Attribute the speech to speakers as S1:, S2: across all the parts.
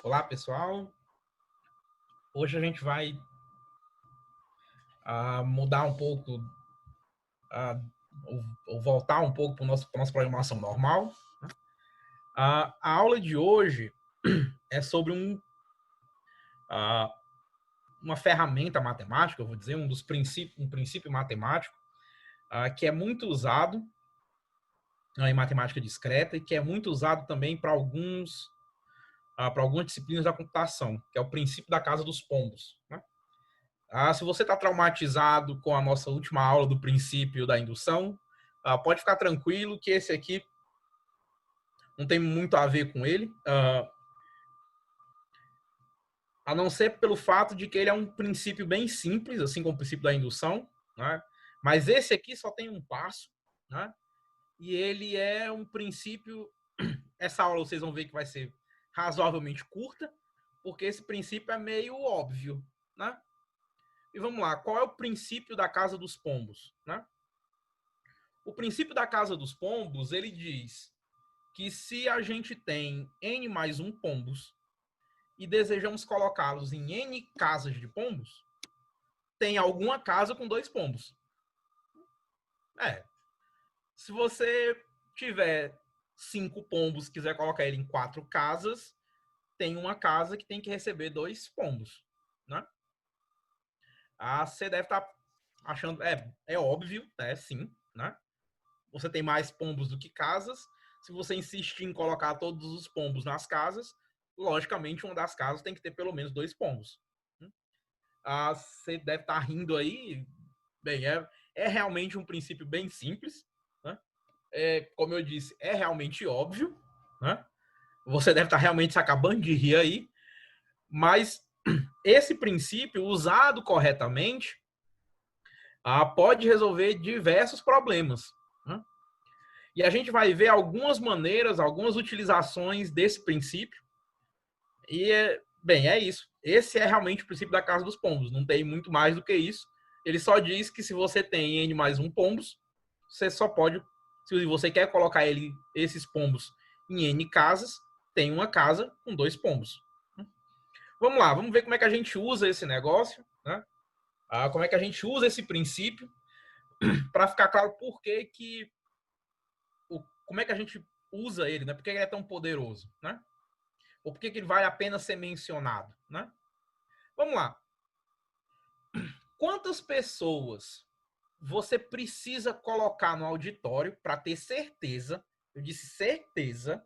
S1: Olá, pessoal. Hoje a gente vai mudar um pouco, ou voltar um pouco para a nossa programação normal. A aula de hoje é sobre uma ferramenta matemática, eu vou dizer, um princípio matemático que é muito usado em matemática discreta e que é muito usado também para algumas disciplinas da computação, que é o princípio da casa dos pombos, né? Se você está traumatizado com a nossa última aula do princípio da indução, pode ficar tranquilo que esse aqui não tem muito a ver com ele, a não ser pelo fato de que ele é um princípio bem simples, assim como o princípio da indução, né? Mas esse aqui só tem um passo, né? E ele é um princípio... Essa aula vocês vão ver que vai ser razoavelmente curta, porque esse princípio é meio óbvio, né? E vamos lá, qual é o princípio da casa dos pombos, né? O princípio da casa dos pombos, ele diz que se a gente tem n mais 1 pombos e desejamos colocá-los em n casas de pombos, tem alguma casa com 2 pombos. Se você tiver 5 pombos e quiser colocar ele em 4 casas, tem uma casa que tem que receber 2 pombos, né? Você deve estar achando... É óbvio, sim, né? Você tem mais pombos do que casas. Se você insistir em colocar todos os pombos nas casas, logicamente uma das casas tem que ter pelo menos 2 pombos. Você deve estar rindo aí. Bem, é realmente um princípio bem simples, né? Como eu disse, é realmente óbvio, né? Você deve estar realmente se acabando de rir aí, mas esse princípio, usado corretamente, pode resolver diversos problemas, né? E a gente vai ver algumas maneiras, algumas utilizações desse princípio. E, é isso. Esse é realmente o princípio da casa dos pombos. Não tem muito mais do que isso. Ele só diz que se você tem n mais 1 pombos, você só pode... Se você quer colocar esses pombos em n casas, tem uma casa com 2 pombos. Vamos lá, vamos ver como é que a gente usa esse negócio, né? Como é que a gente usa esse princípio, para ficar claro como é que a gente usa ele, né? Por que ele é tão poderoso, né? Ou por que ele vale a pena ser mencionado, né? Vamos lá. Quantas pessoas você precisa colocar no auditório para ter certeza, eu disse certeza,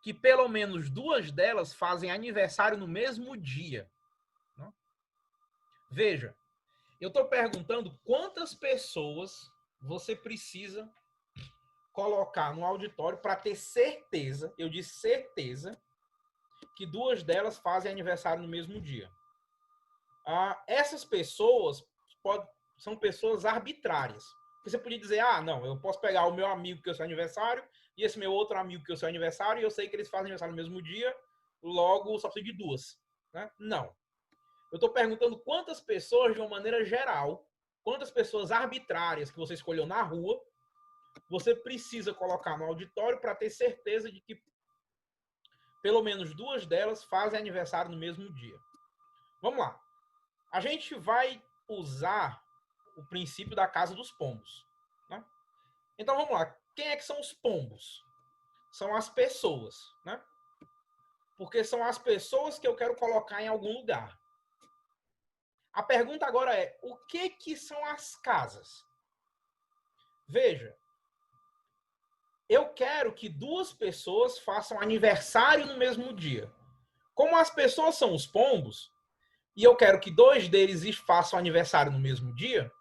S1: que pelo menos 2 delas fazem aniversário no mesmo dia? Né? Veja, eu estou perguntando quantas pessoas você precisa colocar no auditório para ter certeza, eu disse certeza, que 2 delas fazem aniversário no mesmo dia. Essas pessoas são pessoas arbitrárias. Você podia dizer, não, eu posso pegar o meu amigo que é o seu aniversário e esse meu outro amigo que é o seu aniversário e eu sei que eles fazem aniversário no mesmo dia, logo só preciso de 2. Né? Não. Eu estou perguntando quantas pessoas, de uma maneira geral, quantas pessoas arbitrárias que você escolheu na rua, você precisa colocar no auditório para ter certeza de que pelo menos 2 delas fazem aniversário no mesmo dia. Vamos lá. A gente vai usar o princípio da casa dos pombos, né? Então vamos lá. Quem é que são os pombos? São as pessoas, né? Porque são as pessoas que eu quero colocar em algum lugar. A pergunta agora é, o que são as casas? Veja, eu quero que 2 pessoas façam aniversário no mesmo dia. Como as pessoas são os pombos, e eu quero que 2 deles façam aniversário no mesmo dia,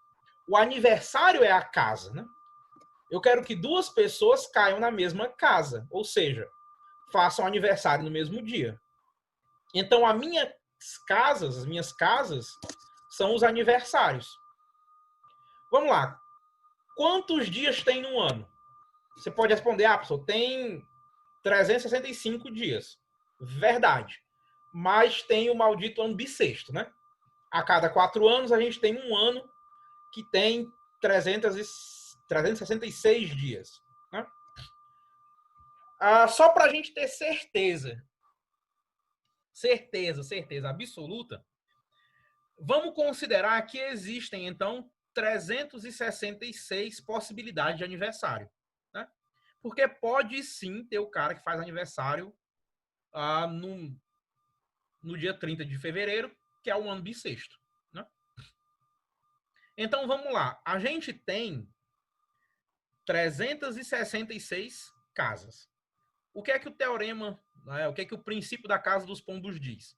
S1: o aniversário é a casa, né? Eu quero que 2 pessoas caiam na mesma casa, ou seja, façam aniversário no mesmo dia. Então, as minhas casas são os aniversários. Vamos lá. Quantos dias tem no ano? Você pode responder, professor, tem 365 dias. Verdade. Mas tem o maldito ano bissexto, né? A cada 4 anos, a gente tem um ano que tem 366 dias. Né? Só para a gente ter certeza certeza absoluta, vamos considerar que existem, então, 366 possibilidades de aniversário, né? Porque pode sim ter o cara que faz aniversário no dia 30 de fevereiro, que é o ano bissexto, né? Então, vamos lá. A gente tem 366 casas. O que é que o teorema, né, o que é que o princípio da casa dos pombos diz?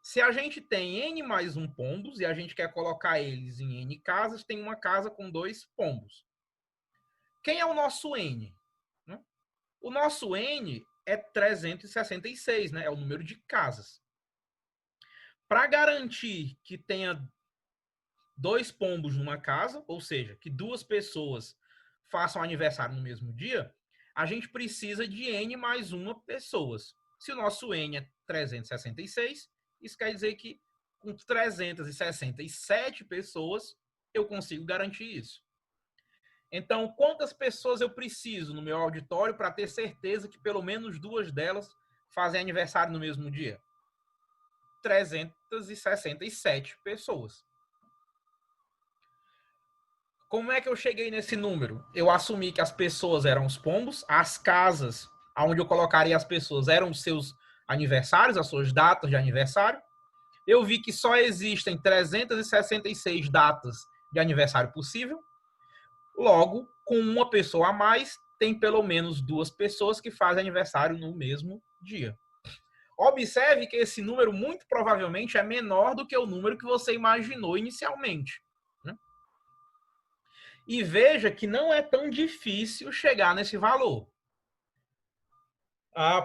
S1: Se a gente tem n mais 1 pombos e a gente quer colocar eles em n casas, tem uma casa com 2 pombos. Quem é o nosso n? O nosso n é 366, né? É o número de casas. Para garantir que tenha 2 pombos numa casa, ou seja, que 2 pessoas façam aniversário no mesmo dia, a gente precisa de n mais 1 pessoas. Se o nosso n é 366, isso quer dizer que com 367 pessoas eu consigo garantir isso. Então, quantas pessoas eu preciso no meu auditório para ter certeza que pelo menos 2 delas fazem aniversário no mesmo dia? 367 pessoas. Como é que eu cheguei nesse número? Eu assumi que as pessoas eram os pombos, as casas onde eu colocaria as pessoas eram os seus aniversários, as suas datas de aniversário. Eu vi que só existem 366 datas de aniversário possível. Logo, com uma pessoa a mais, tem pelo menos 2 pessoas que fazem aniversário no mesmo dia. Observe que esse número muito provavelmente é menor do que o número que você imaginou inicialmente, né? E veja que não é tão difícil chegar nesse valor.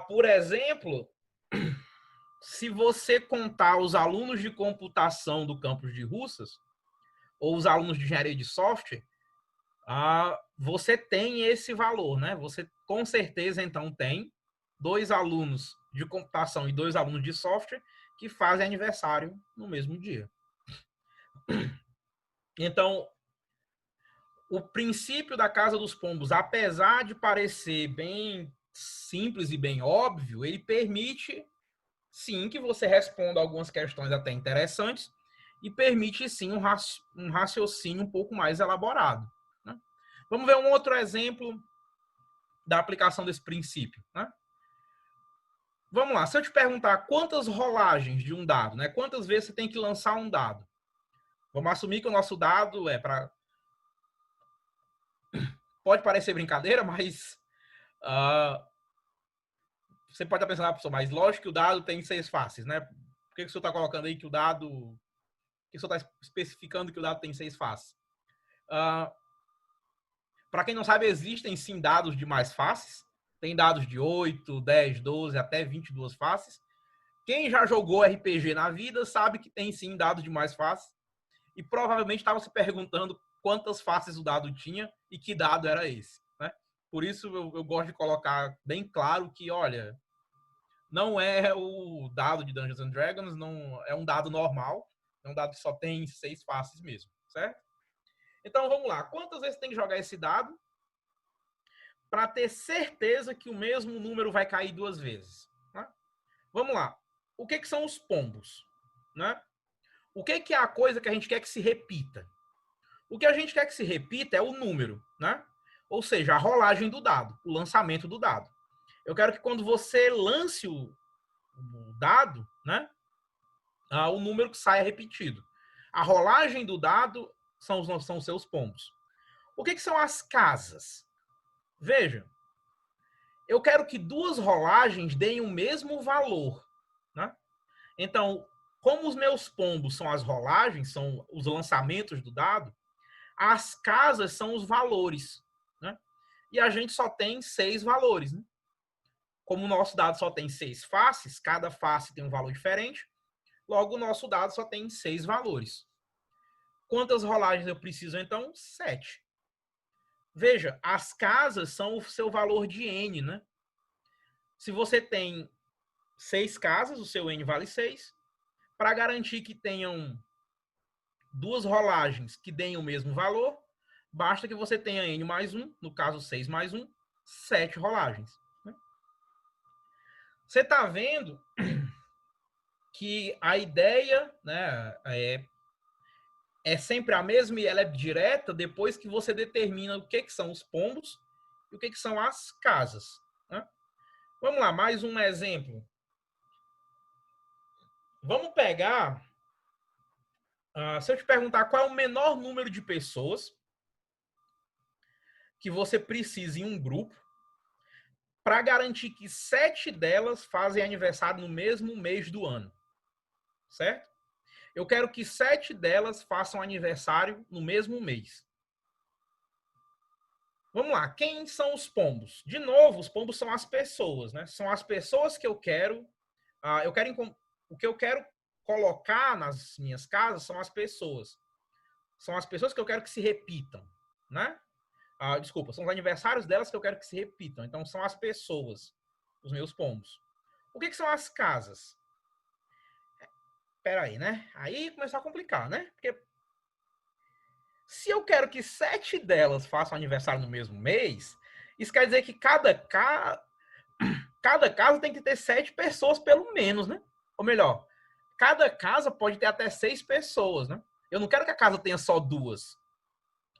S1: Por exemplo, se você contar os alunos de computação do campus de Russas, ou os alunos de engenharia de software, você tem esse valor, né? Você com certeza, então, tem 2 alunos de computação e 2 alunos de software que fazem aniversário no mesmo dia. Então, o princípio da Casa dos Pombos, apesar de parecer bem simples e bem óbvio, ele permite, sim, que você responda algumas questões até interessantes e permite, sim, um raciocínio um pouco mais elaborado, né? Vamos ver um outro exemplo da aplicação desse princípio, né? Vamos lá, se eu te perguntar quantas rolagens de um dado, né? Quantas vezes você tem que lançar um dado? Vamos assumir que o nosso dado é para... Pode parecer brincadeira, mas você pode estar pensando, pessoa, mas lógico que o dado tem 6 faces, né? Por que o senhor está colocando aí que o dado... Por que o senhor está especificando que o dado tem 6 faces? Para quem não sabe, existem sim dados de mais faces. Tem dados de 8, 10, 12, até 22 faces. Quem já jogou RPG na vida sabe que tem sim dados de mais faces. E provavelmente estava se perguntando quantas faces o dado tinha e que dado era esse, né? Por isso eu gosto de colocar bem claro que, olha, não é o dado de Dungeons and Dragons, não é um dado normal, é um dado que só tem 6 faces mesmo, certo? Então vamos lá, quantas vezes tem que jogar esse dado para ter certeza que o mesmo número vai cair 2 vezes, né? Vamos lá, o que são os pombos, né? O que é a coisa que a gente quer que se repita? O que a gente quer que se repita é o número, né? Ou seja, a rolagem do dado, o lançamento do dado. Eu quero que quando você lance o dado, né, o número que saia repetido. A rolagem do dado são os seus pombos. O que são as casas? Veja, eu quero que 2 rolagens deem o mesmo valor, né? Então, como os meus pombos são as rolagens, são os lançamentos do dado, as casas são os valores, né? E a gente só tem 6 valores, né? Como o nosso dado só tem 6 faces, cada face tem um valor diferente, logo o nosso dado só tem 6 valores. Quantas rolagens eu preciso, então? 7. Veja, as casas são o seu valor de N, né? Se você tem 6 casas, o seu N vale 6. Para garantir que tenham 2 rolagens que deem o mesmo valor, basta que você tenha N mais 1, no caso 6 mais 1, 7 rolagens, né? Você está vendo que a ideia, né, é sempre a mesma e ela é direta depois que você determina o que são os pombos e o que são as casas. Né? Vamos lá, mais um exemplo. Vamos pegar, se eu te perguntar qual é o menor número de pessoas que você precisa em um grupo para garantir que 7 delas fazem aniversário no mesmo mês do ano, certo? Eu quero que 7 delas façam aniversário no mesmo mês. Vamos lá, quem são os pombos? De novo, os pombos são as pessoas, né? São as pessoas que eu quero. O que eu quero colocar nas minhas casas são as pessoas. São as pessoas que eu quero que se repitam, né? Desculpa, são os aniversários delas que eu quero que se repitam. Então, são as pessoas, os meus pombos. O que são as casas? Peraí, né? Aí começou a complicar, né? Porque se eu quero que 7 delas façam aniversário no mesmo mês, isso quer dizer que cada casa tem que ter 7 pessoas, pelo menos, né? Ou melhor, cada casa pode ter até 6 pessoas, né? Eu não quero que a casa tenha só 2.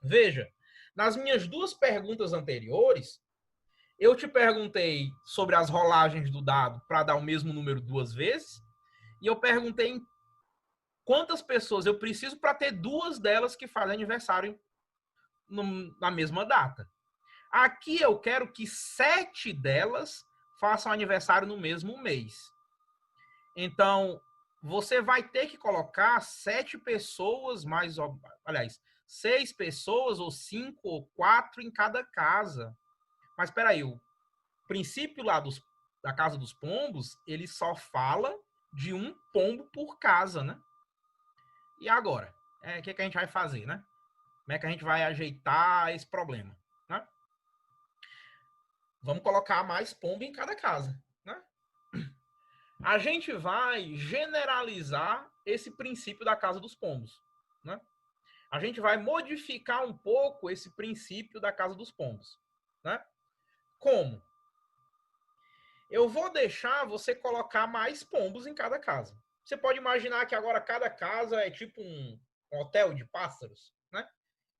S1: Veja, nas minhas 2 perguntas anteriores, eu te perguntei sobre as rolagens do dado para dar o mesmo número 2 vezes, e eu perguntei quantas pessoas eu preciso para ter 2 delas que fazem aniversário na mesma data. Aqui eu quero que 7 delas façam aniversário no mesmo mês. Então, você vai ter que colocar 7 pessoas mais, aliás, 6 pessoas ou 5 ou 4 em cada casa. Mas espera aí, o princípio lá da casa dos pombos, ele só fala de um pombo por casa, né? E agora? O que a gente vai fazer, né? Como é que a gente vai ajeitar esse problema, né? Vamos colocar mais pombo em cada casa, né? A gente vai generalizar esse princípio da casa dos pombos, né? A gente vai modificar um pouco esse princípio da casa dos pombos, né? Como? Eu vou deixar você colocar mais pombos em cada casa. Você pode imaginar que agora cada casa é tipo um hotel de pássaros, né?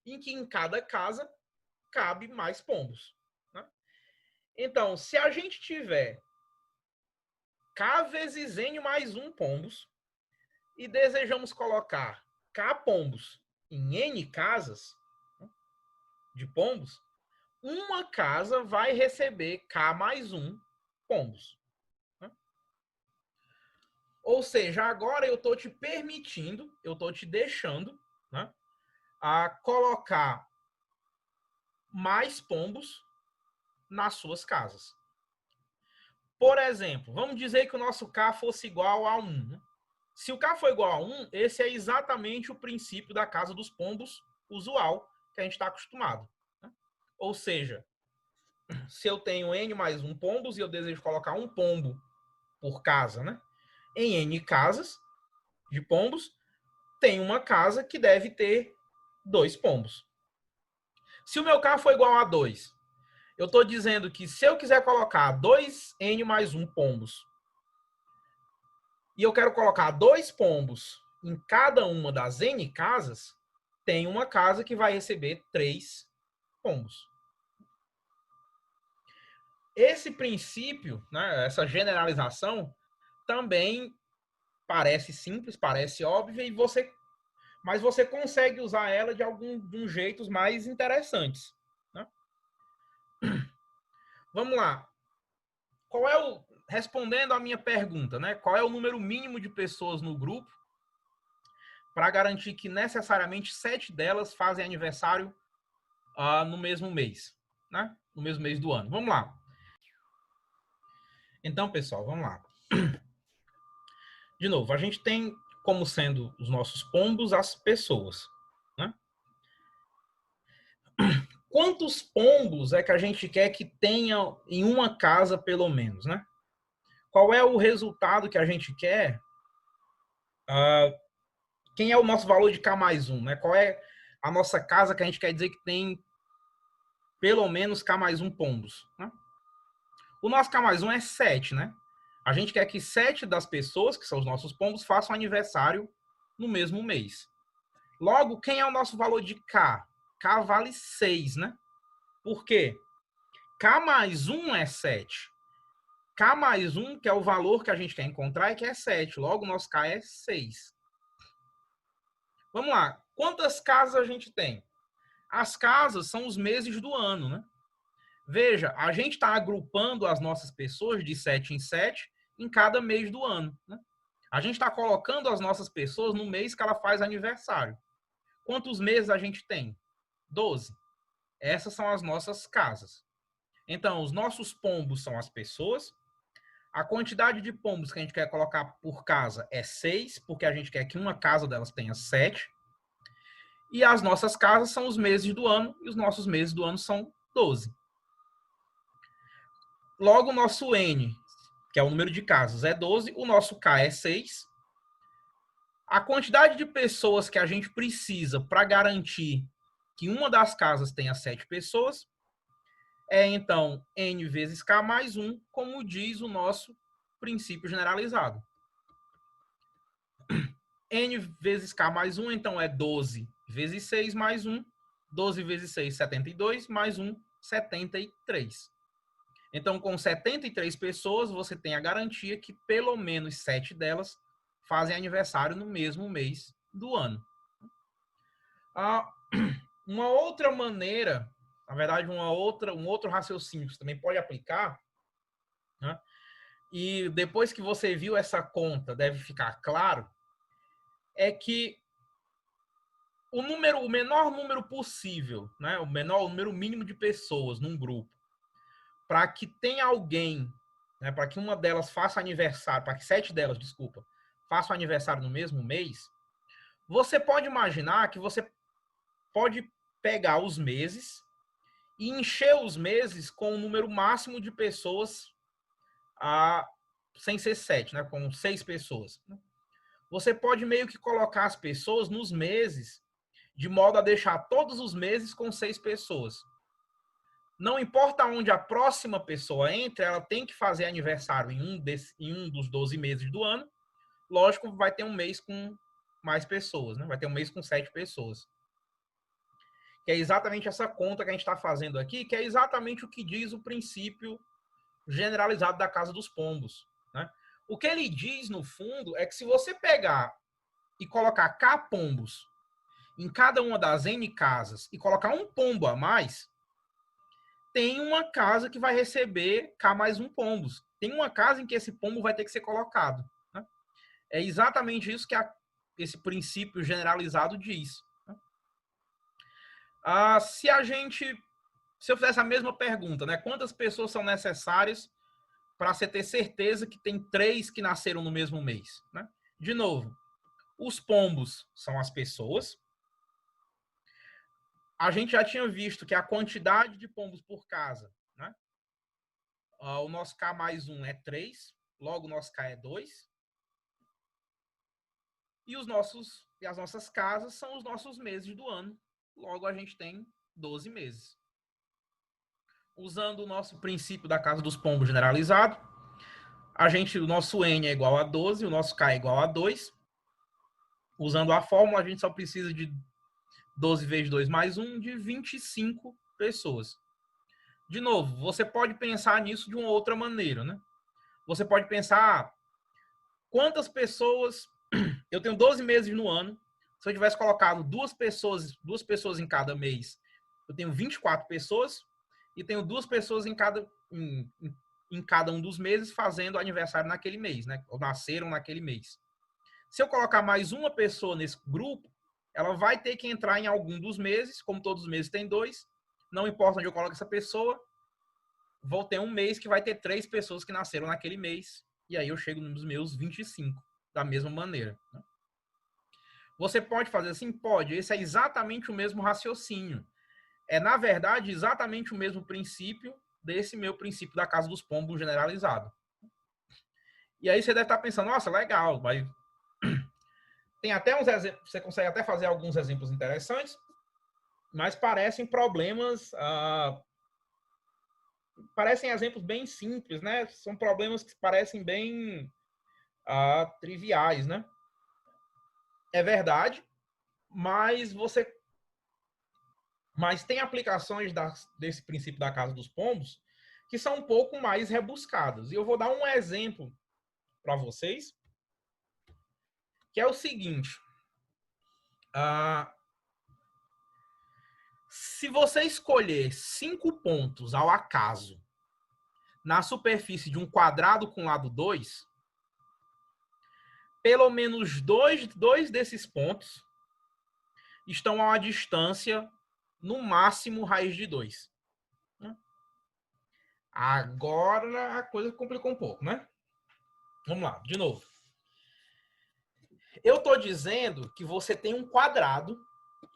S1: Em que em cada casa cabe mais pombos, né? Então, se a gente tiver K vezes N mais 1 pombos e desejamos colocar K pombos em N casas, né, de pombos, uma casa vai receber K mais 1 pombos. Né? Ou seja, agora eu estou te permitindo, eu estou te deixando, né, a colocar mais pombos nas suas casas. Por exemplo, vamos dizer que o nosso K fosse igual a 1. Né? Se o K for igual a 1, esse é exatamente o princípio da casa dos pombos usual que a gente está acostumado. Né? Ou seja, se eu tenho N mais 1 pombos e eu desejo colocar um pombo por casa, né? Em N casas de pombos, tem uma casa que deve ter 2 pombos. Se o meu K for igual a 2, eu estou dizendo que se eu quiser colocar 2N mais 1 pombos e eu quero colocar 2 pombos em cada uma das N casas, tem uma casa que vai receber 3 pombos. Esse princípio, né, essa generalização, também parece simples, parece óbvia, mas você consegue usar ela de alguns jeitos mais interessantes. Né? Vamos lá. Respondendo à minha pergunta, né? Qual é o número mínimo de pessoas no grupo para garantir que necessariamente 7 delas fazem aniversário no mesmo mês, né? No mesmo mês do ano. Vamos lá. Então, pessoal, vamos lá. De novo, a gente tem como sendo os nossos pombos as pessoas, né? Quantos pombos é que a gente quer que tenha em uma casa, pelo menos, né? Qual é o resultado que a gente quer? Quem é o nosso valor de K mais 1, né? Qual é a nossa casa que a gente quer dizer que tem pelo menos K mais 1 pombos, né? O nosso K mais 1 é 7, né? A gente quer que 7 das pessoas, que são os nossos pombos, façam aniversário no mesmo mês. Logo, quem é o nosso valor de K? K vale 6, né? Por quê? K mais 1 é 7. K mais 1, que é o valor que a gente quer encontrar, é que é 7. Logo, o nosso K é 6. Vamos lá. Quantas casas a gente tem? As casas são os meses do ano, né? Veja, a gente está agrupando as nossas pessoas de 7 em 7 em cada mês do ano, né? A gente está colocando as nossas pessoas no mês que ela faz aniversário. Quantos meses a gente tem? 12. Essas são as nossas casas. Então, os nossos pombos são as pessoas. A quantidade de pombos que a gente quer colocar por casa é 6, porque a gente quer que uma casa delas tenha 7. E as nossas casas são os meses do ano, e os nossos meses do ano são 12. Logo, o nosso N, que é o número de casas, é 12, o nosso K é 6. A quantidade de pessoas que a gente precisa para garantir que uma das casas tenha 7 pessoas é, então, N vezes K mais 1, como diz o nosso princípio generalizado. N vezes K mais 1, então, é 12 vezes 6 mais 1. 12 vezes 6, 72, mais 1, 73. Então, com 73 pessoas, você tem a garantia que pelo menos 7 delas fazem aniversário no mesmo mês do ano. Uma outra maneira, na verdade, um outro raciocínio que você também pode aplicar, né? E depois que você viu essa conta, deve ficar claro, é que o menor número possível, né? O número mínimo de pessoas num grupo, para que tenha alguém, né? Para que uma delas faça aniversário, para que 7 delas, desculpa, façam aniversário no mesmo mês, você pode imaginar que você pode pegar os meses e encher os meses com o número máximo de pessoas sem ser 7, né? Com 6 pessoas. Você pode meio que colocar as pessoas nos meses de modo a deixar todos os meses com 6 pessoas. Não importa onde a próxima pessoa entre, ela tem que fazer aniversário em um dos 12 meses do ano. Lógico, vai ter um mês com mais pessoas, né? Vai ter um mês com 7 pessoas. Que é exatamente essa conta que a gente está fazendo aqui, que é exatamente o que diz o princípio generalizado da Casa dos Pombos, né? O que ele diz, no fundo, é que se você pegar e colocar K pombos em cada uma das N casas e colocar um pombo a mais, tem uma casa que vai receber K mais um pombos. Tem uma casa em que esse pombo vai ter que ser colocado, né? É exatamente isso que esse princípio generalizado diz, né? Se eu fizesse a mesma pergunta, né? Quantas pessoas são necessárias para você ter certeza que tem 3 que nasceram no mesmo mês, né? De novo, os pombos são as pessoas. A gente já tinha visto que a quantidade de pombos por casa, né? O nosso K mais 1 é 3, logo o nosso K é 2. E as nossas casas são os nossos meses do ano. Logo a gente tem 12 meses. Usando o nosso princípio da Casa dos Pombos generalizado, o nosso N é igual a 12, o nosso K é igual a 2. Usando a fórmula, a gente só precisa de 12 vezes 2 mais 1, de 25 pessoas. De novo, você pode pensar nisso de uma outra maneira, né? Você pode pensar, quantas pessoas... Eu tenho 12 meses no ano. Se eu tivesse colocado duas pessoas em cada mês, eu tenho 24 pessoas e tenho 2 pessoas em cada um dos meses fazendo aniversário naquele mês, né? Ou nasceram naquele mês. Se eu colocar mais uma pessoa nesse grupo, ela vai ter que entrar em algum dos meses, como todos os meses tem 2, não importa onde eu coloco essa pessoa, vou ter um mês que vai ter 3 pessoas que nasceram naquele mês, e aí eu chego nos meus 25, da mesma maneira, né? Você pode fazer assim? Pode. Esse é exatamente o mesmo raciocínio. É, na verdade, exatamente o mesmo princípio desse meu princípio da Casa dos Pombos generalizado. E aí você deve estar pensando, nossa, legal, mas tem até uns exemplos, você consegue até fazer alguns exemplos interessantes, mas parecem problemas parecem exemplos bem simples, né? São problemas que parecem bem triviais, né? É verdade, mas tem aplicações desse princípio da casa dos pombos que são um pouco mais rebuscadas. E eu vou dar um exemplo para vocês, que é o seguinte. Se você escolher 5 pontos ao acaso na superfície de um quadrado com lado 2, pelo menos dois desses pontos estão a uma distância, no máximo, raiz de 2. Agora a coisa complicou um pouco, né? Vamos lá, de novo. Eu estou dizendo que você tem um quadrado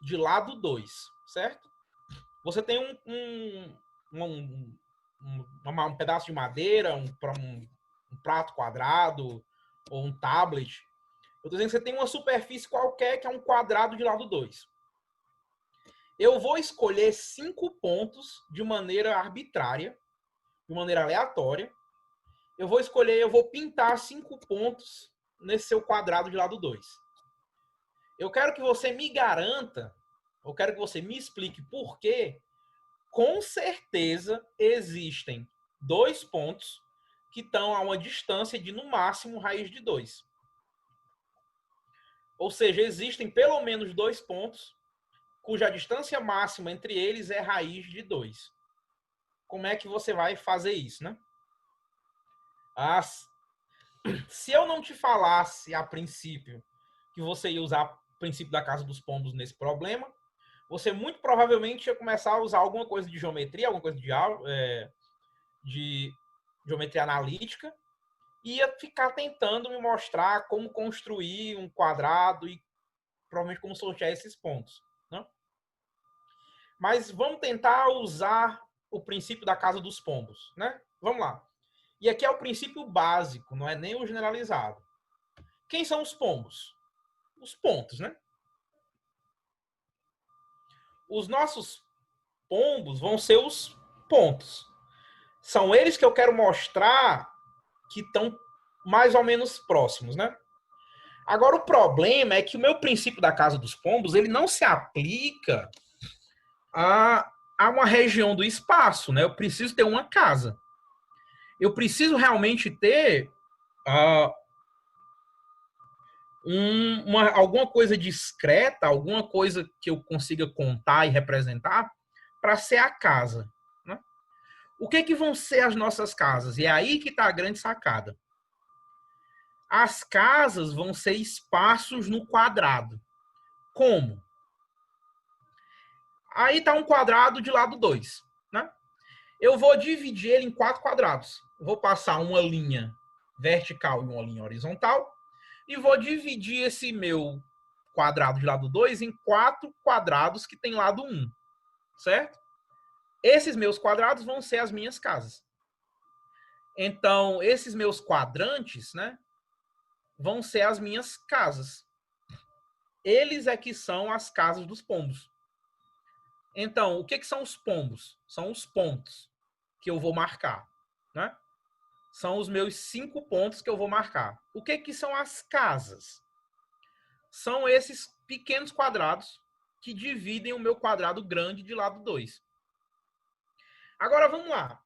S1: de lado 2, certo? Você tem um pedaço de madeira, um prato quadrado ou um tablet. Eu estou dizendo que você tem uma superfície qualquer que é um quadrado de lado 2. Eu vou escolher 5 pontos de maneira arbitrária, de maneira aleatória. Eu vou pintar 5 pontos nesse seu quadrado de lado 2. Eu quero que você me garanta, eu quero que você me explique por que, com certeza, existem 2 pontos que estão a uma distância de, no máximo, raiz de 2. Ou seja, existem pelo menos 2 pontos cuja distância máxima entre eles é raiz de 2. Como é que você vai fazer isso, né? Se eu não te falasse a princípio que você ia usar o princípio da casa dos pombos nesse problema, você muito provavelmente ia começar a usar alguma coisa de geometria, alguma coisa de geometria analítica, e ia ficar tentando me mostrar como construir um quadrado e provavelmente como sortear esses pontos, né? Mas vamos tentar usar o princípio da casa dos pombos, né? Vamos lá. E aqui é o princípio básico, não é nem o generalizado. Quem são os pombos? Os pontos, né? Os nossos pombos vão ser os pontos. São eles que eu quero mostrar que estão mais ou menos próximos, né? Agora, o problema é que o meu princípio da casa dos pombos, ele não se aplica a uma região do espaço, né? Eu preciso ter uma casa. Eu preciso realmente ter alguma coisa discreta, alguma coisa que eu consiga contar e representar para ser a casa, né? O que vão ser as nossas casas? E é aí que está a grande sacada. As casas vão ser espaços no quadrado. Como? Aí está um quadrado de lado 2, né? Eu vou dividir ele em 4 quadrados. Eu vou passar uma linha vertical e uma linha horizontal e vou dividir esse meu quadrado de lado 2 em 4 quadrados que tem lado 1, certo? Esses meus quadrados vão ser as minhas casas. Então, esses meus quadrantes, né, vão ser as minhas casas. Eles é que são as casas dos pombos. Então, o que são os pombos? São os pontos que eu vou marcar, né? São os meus 5 pontos que eu vou marcar. O que são as casas? São esses pequenos quadrados que dividem o meu quadrado grande de lado 2. Agora, vamos lá.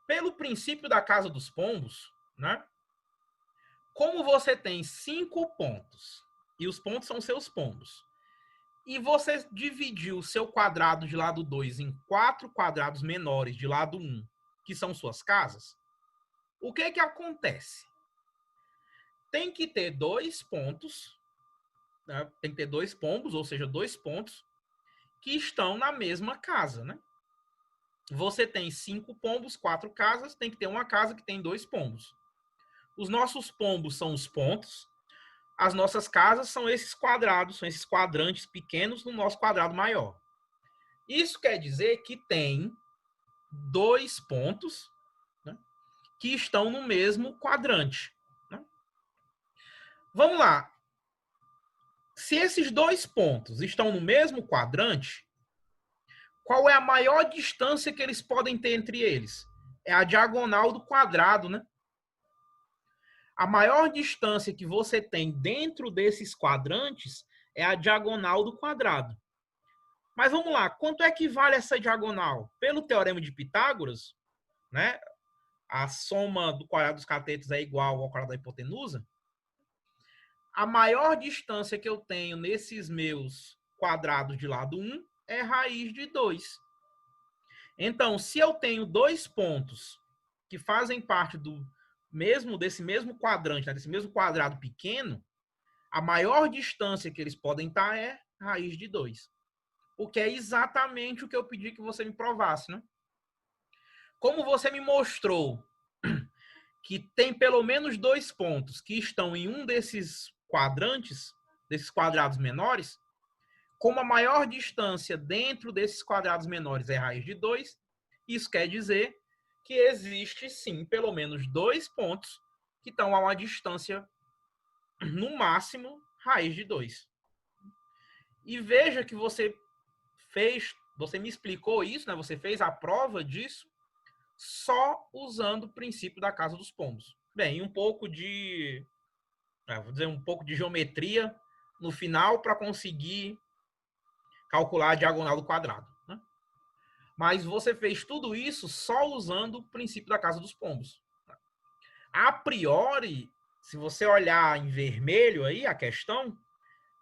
S1: Pelo princípio da casa dos pombos, né? Como você tem 5 pontos, e os pontos são seus pombos, e você dividiu o seu quadrado de lado 2 em 4 quadrados menores de lado 1, que são suas casas, o que acontece? Tem que ter 2 pontos, né? Tem que ter 2 pombos, ou seja, 2 pontos, que estão na mesma casa, né? Você tem 5 pombos, 4 casas, tem que ter uma casa que tem 2 pombos. Os nossos pombos são os pontos, as nossas casas são esses quadrados, são esses quadrantes pequenos no nosso quadrado maior. Isso quer dizer que tem 2 pontos, né, que estão no mesmo quadrante, né? Vamos lá. Se esses 2 pontos estão no mesmo quadrante, qual é a maior distância que eles podem ter entre eles? É a diagonal do quadrado, né? A maior distância que você tem dentro desses quadrantes é a diagonal do quadrado. Mas vamos lá, quanto é que vale essa diagonal? Pelo teorema de Pitágoras, né? A soma do quadrado dos catetos é igual ao quadrado da hipotenusa. A maior distância que eu tenho nesses meus quadrados de lado 1 é raiz de 2. Então, se eu tenho dois pontos que fazem parte desse mesmo quadrante, né, desse mesmo quadrado pequeno, a maior distância que eles podem estar é raiz de 2. O que é exatamente o que eu pedi que você me provasse, né? Como você me mostrou que tem pelo menos dois pontos que estão em um desses quadrantes, desses quadrados menores, como a maior distância dentro desses quadrados menores é raiz de 2, isso quer dizer que existe, sim, pelo menos dois pontos que estão a uma distância, no máximo, raiz de 2. E veja que você me explicou isso, né? Você fez a prova disso só usando o princípio da casa dos pombos. Bem, um pouco de geometria no final para conseguir calcular a diagonal do quadrado, né? Mas você fez tudo isso só usando o princípio da casa dos pombos. A priori, se você olhar em vermelho aí a questão,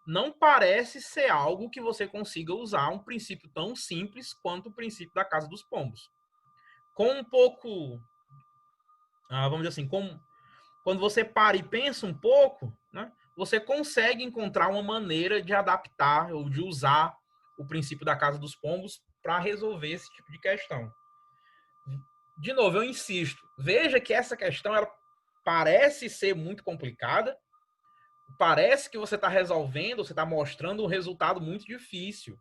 S1: não parece ser algo que você consiga usar um princípio tão simples quanto o princípio da casa dos pombos. Com um pouco, vamos dizer assim, quando você para e pensa um pouco, né, você consegue encontrar uma maneira de adaptar ou de usar o princípio da casa dos pombos para resolver esse tipo de questão. De novo, eu insisto, veja que essa questão ela parece ser muito complicada, parece que você está resolvendo, você está mostrando um resultado muito difícil,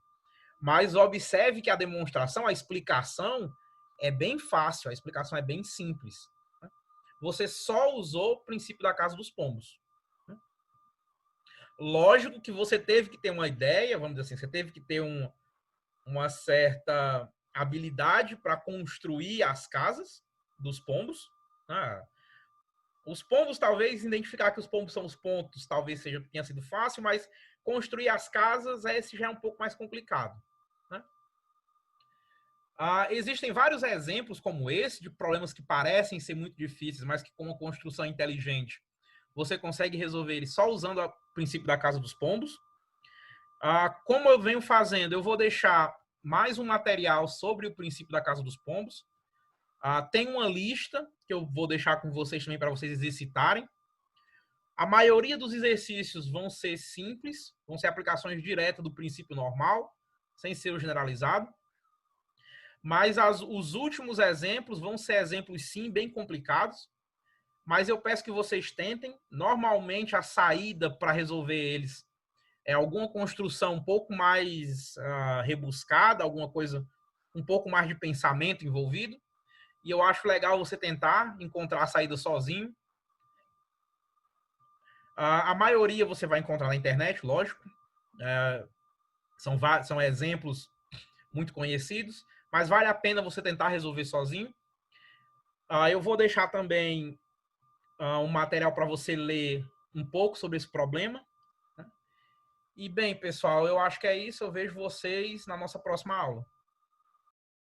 S1: mas observe que a demonstração, a explicação é bem fácil, a explicação é bem simples. Você só usou o princípio da casa dos pombos. Lógico que você teve que ter uma ideia, vamos dizer assim, você teve que ter uma certa habilidade para construir as casas dos pombos. Os pombos, talvez, identificar que os pombos são os pontos, talvez tenha sido fácil, mas construir as casas, esse já é um pouco mais complicado, né? Existem vários exemplos como esse, de problemas que parecem ser muito difíceis, mas que com uma construção inteligente, você consegue resolver eles só usando o princípio da casa dos pombos. Como eu venho fazendo, eu vou deixar mais um material sobre o princípio da casa dos pombos. Tem uma lista que eu vou deixar com vocês também para vocês exercitarem. A maioria dos exercícios vão ser simples, vão ser aplicações diretas do princípio normal, sem ser o generalizado. Mas os últimos exemplos vão ser exemplos, sim, bem complicados. Mas eu peço que vocês tentem. Normalmente, a saída para resolver eles é alguma construção um pouco mais rebuscada, alguma coisa, um pouco mais de pensamento envolvido. E eu acho legal você tentar encontrar a saída sozinho. A maioria você vai encontrar na internet, lógico. São exemplos muito conhecidos, mas vale a pena você tentar resolver sozinho. Eu vou deixar também um material para você ler um pouco sobre esse problema. E bem, pessoal, eu acho que é isso. Eu vejo vocês na nossa próxima aula.